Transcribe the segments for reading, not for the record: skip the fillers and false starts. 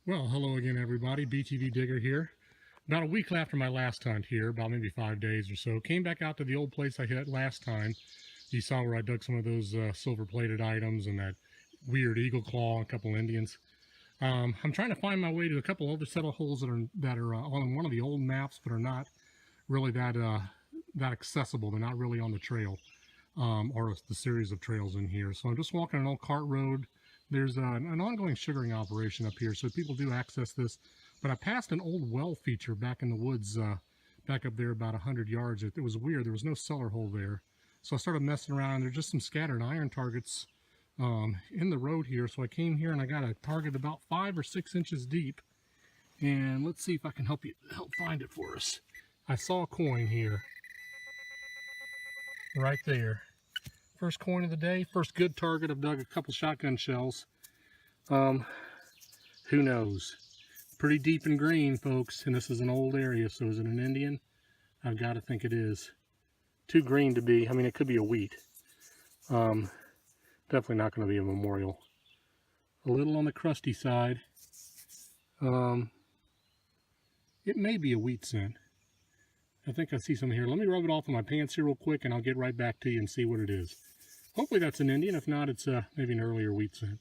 Well, hello again, everybody. BTV Digger here. About a week after my last hunt here, about maybe 5 days or so, came back out to the old place I hit last time. You saw where I dug some of those silver-plated items and that weird eagle claw and a couple Indians. I'm trying to find my way to a couple other settle holes that are on one of the old maps, but are not really that accessible. They're not really on the trail or the series of trails in here. So I'm just walking an old cart road. There's an ongoing sugaring operation up here, so people do access this. But I passed an old well feature back in the woods, back up there about 100 yards. It was weird. There was no cellar hole there. So I started messing around. There's just some scattered iron targets in the road here. So I came here and I got a target about 5 or 6 inches deep. And let's see if I can help find it for us. I saw a coin here, right there. First coin of the day, first good target. I've dug a couple shotgun shells. Who knows? Pretty deep and green, folks, and this is an old area, so is it an Indian? I've got to think it is. Too green to be, I mean, it could be a wheat. Definitely not going to be a memorial. A little on the crusty side. It may be a wheat scent. I think I see some here. Let me rub it off on my pants here real quick, and I'll get right back to you and see what it is. Hopefully that's an Indian. If not, it's maybe an earlier wheat scent.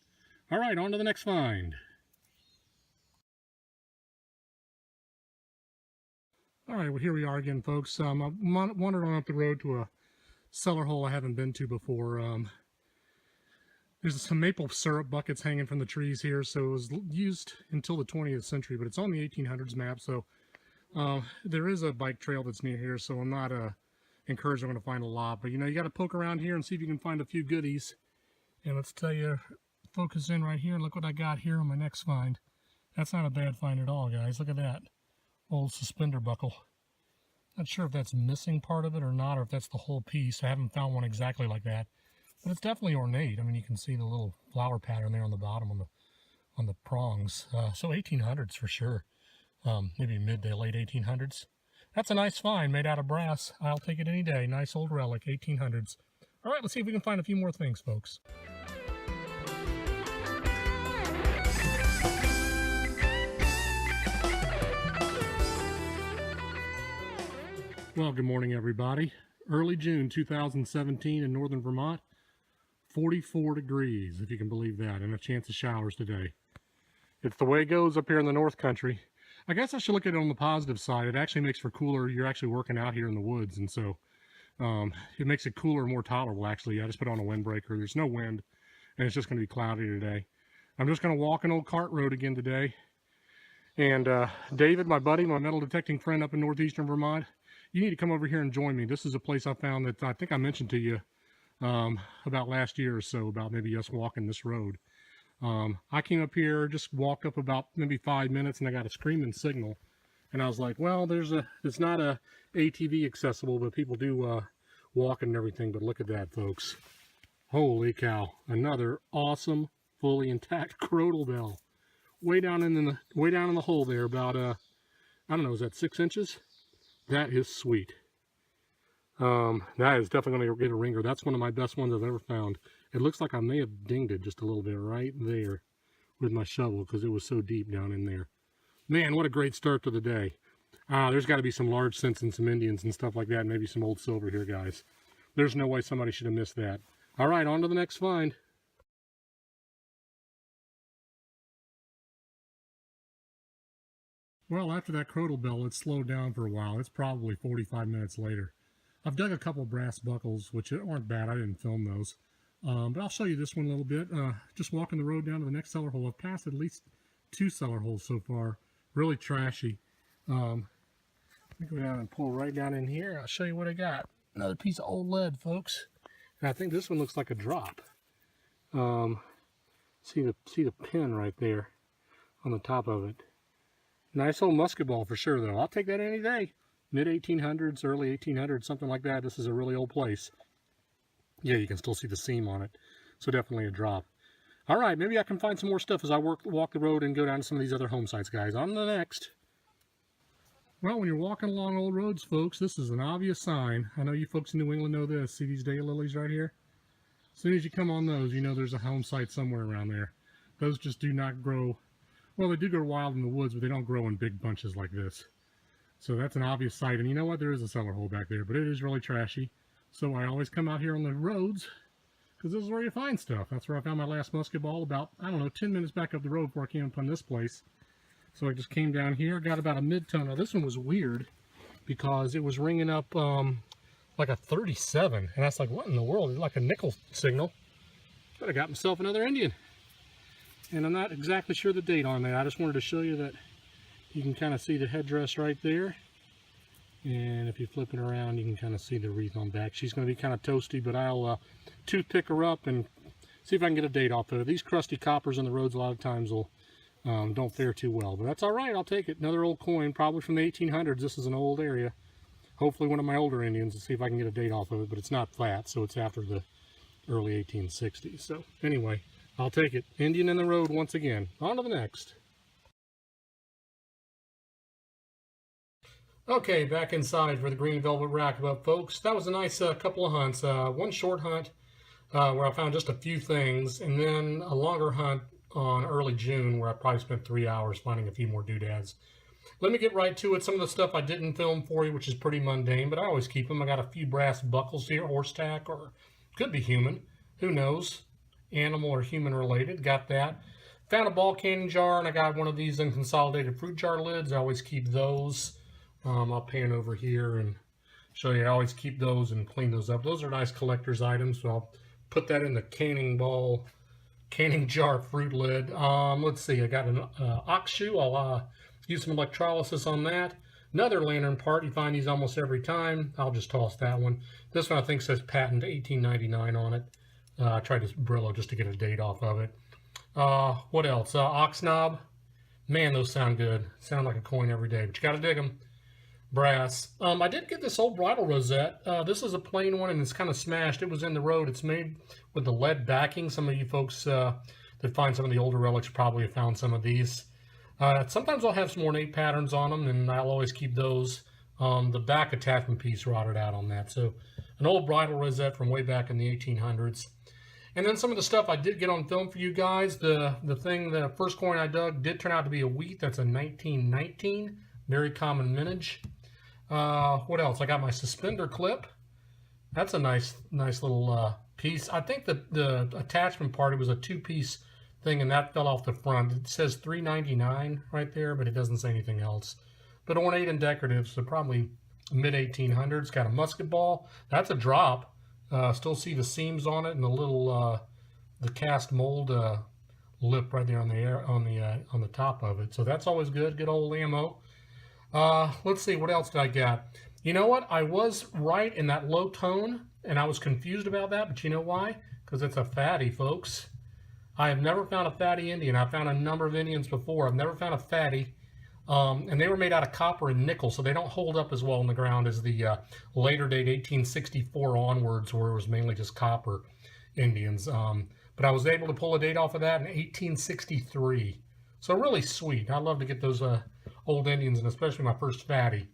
All right, on to the next find. All right, well, here we are again, folks. I wandered on up the road to a cellar hole I haven't been to before. There's some maple syrup buckets hanging from the trees here, so it was used until the 20th century, but it's on the 1800s map, so there is a bike trail that's near here, so I'm not encouraged I'm going to find a lot, but you know, you got to poke around here and see if you can find a few goodies. And let's tell you, focus in right here and look what I got here on my next find. That's not a bad find at all, guys. Look at that old suspender buckle. Not sure if that's missing part of it or not, or if that's the whole piece. I haven't found one exactly like that, but it's definitely ornate. I mean, you can see the little flower pattern there on the bottom on the prongs. So 1800s for sure. Maybe mid to late 1800s. That's a nice find made out of brass. I'll take it any day. Nice old relic, 1800s. All right, let's see if we can find a few more things, folks. Well, good morning, everybody. Early June 2017 in northern Vermont. 44 degrees, if you can believe that, and a chance of showers today. It's the way it goes up here in the North Country. I guess I should look at it on the positive side. It actually makes for cooler. You're actually working out here in the woods, and so it makes it cooler and more tolerable, actually. I just put on a windbreaker. There's no wind, and it's just going to be cloudy today. I'm just going to walk an old cart road again today. And David, my buddy, my metal detecting friend up in northeastern Vermont, you need to come over here and join me. This is a place I found that I think I mentioned to you about last year or so, about maybe us walking this road. I came up here, just walked up about maybe 5 minutes, and I got a screaming signal. And I was like, well, it's not a ATV accessible, but people do walk and everything. But look at that, folks. Holy cow. Another awesome, fully intact crotal bell. Way down in the hole there, about, I don't know, is that 6 inches? That is sweet. That is definitely going to get a ringer. That's one of my best ones I've ever found. It looks like I may have dinged it just a little bit right there with my shovel because it was so deep down in there. Man, what a great start to the day. There's got to be some large scents and some Indians and stuff like that, and maybe some old silver here, guys. There's no way somebody should have missed that. All right, on to the next find. Well, after that crotal bell, it slowed down for a while. It's probably 45 minutes later. I've dug a couple brass buckles, which aren't bad. I didn't film those. But I'll show you this one a little bit. Just walking the road down to the next cellar hole. I've passed at least 2 cellar holes so far. Really trashy. Let me go down and pull right down in here. I'll show you what I got. Another piece of old lead, folks. And I think this one looks like a drop. See the pin right there on the top of it. Nice old musket ball for sure, though. I'll take that any day. Mid-1800s, early 1800s, something like that. This is a really old place. Yeah, you can still see the seam on it. So definitely a drop. All right, maybe I can find some more stuff as I walk the road and go down to some of these other home sites, guys. On to the next. Well, when you're walking along old roads, folks, this is an obvious sign. I know you folks in New England know this. See these daylilies right here? As soon as you come on those, you know there's a home site somewhere around there. Those just do not grow. Well, they do go wild in the woods, but they don't grow in big bunches like this. So that's an obvious sight. And you know what? There is a cellar hole back there, but it is really trashy. So I always come out here on the roads because this is where you find stuff. That's where I found my last musket ball about, I don't know, 10 minutes back up the road before I came upon this place. So I just came down here, got about a mid-tone. Now this one was weird because it was ringing up like a 37. And that's like, what in the world? It's like a nickel signal. But I got myself another Indian. And I'm not exactly sure the date on that. I just wanted to show you that you can kind of see the headdress right there. And if you flip it around, you can kind of see the wreath on back. She's going to be kind of toasty, but I'll toothpick her up and see if I can get a date off of her. These crusty coppers on the roads a lot of times will don't fare too well. But that's all right. I'll take it. Another old coin, probably from the 1800s. This is an old area. Hopefully one of my older Indians, and see if I can get a date off of it. But it's not flat, so it's after the early 1860s. So anyway, I'll take it. Indian in the road once again. On to the next. Okay, back inside for the green velvet rackabout, folks. That was a nice couple of hunts. One short hunt where I found just a few things, and then a longer hunt on early June where I probably spent 3 hours finding a few more doodads. Let me get right to it. Some of the stuff I didn't film for you, which is pretty mundane, but I always keep them. I got a few brass buckles here, horse tack, or could be human. Who knows? Animal or human related. Got that. Found a ball canning jar, and I got one of these unconsolidated fruit jar lids. I always keep those. I'll pan over here and show you. I always keep those and clean those up. Those are nice collector's items, so I'll put that in the canning jar fruit lid. Let's see, I got an ox shoe. I'll use some electrolysis on that. Another lantern part. You find these almost every time. I'll just toss that one. This one I think says patent 1899 on it. I tried this Brillo just to get a date off of it. What else? Ox knob. Man, those sound good. Sound like a coin every day, but you got to dig them. Brass. I did get this old bridle rosette. This is a plain one and it's kind of smashed. It was in the road. It's made with the lead backing. Some of you folks that find some of the older relics probably have found some of these. Sometimes I'll have some ornate patterns on them, and I'll always keep those. The back attachment piece rotted out on that. So an old bridle rosette from way back in the 1800s. And then some of the stuff I did get on film for you guys. The first coin I dug did turn out to be a wheat. That's a 1919. Very common mintage. What else? I got my suspender clip. That's a nice little piece. I think the attachment part, it was a two-piece thing, and that fell off the front. It says $3.99 right there, but it doesn't say anything else. But ornate and decorative, so probably mid-1800s. Got a musket ball. That's a drop. Still see the seams on it and the little the cast mold lip right there on the top of it. So that's always good. Good old ammo. Let's see, what else did I get? You know what? I was right in that low tone, and I was confused about that, but you know why? Because it's a fatty, folks. I have never found a fatty Indian. I've found a number of Indians before. I've never found a fatty, and they were made out of copper and nickel, so they don't hold up as well in the ground as the later date 1864 onwards, where it was mainly just copper Indians. But I was able to pull a date off of that in 1863. So really sweet. I love to get those old Indians, and especially my first fatty.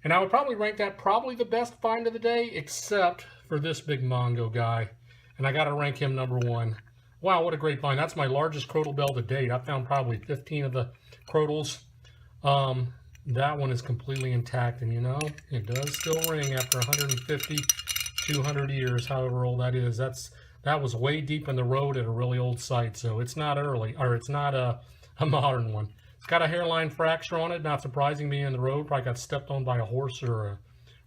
And I would probably rank that probably the best find of the day, except for this big Mongo guy. And I got to rank him number one. Wow, what a great find. That's my largest crotal bell to date. I found probably 15 of the crotals. That one is completely intact, and you know, it does still ring after 150, 200 years, however old that is. That was way deep in the road at a really old site, so it's not early, or it's not a modern one. It's got a hairline fracture on it, not surprising me in the road. Probably got stepped on by a horse or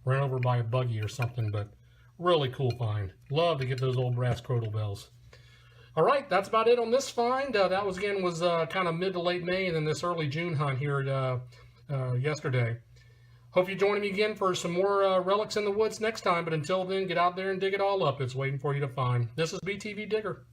ran over by a buggy or something, but really cool find. Love to get those old brass crotal bells. All right, that's about it on this find. That was kind of mid to late May, and then this early June hunt here yesterday. Hope you join me again for some more relics in the woods next time, but until then, get out there and dig it all up. It's waiting for you to find. This is BTV Digger.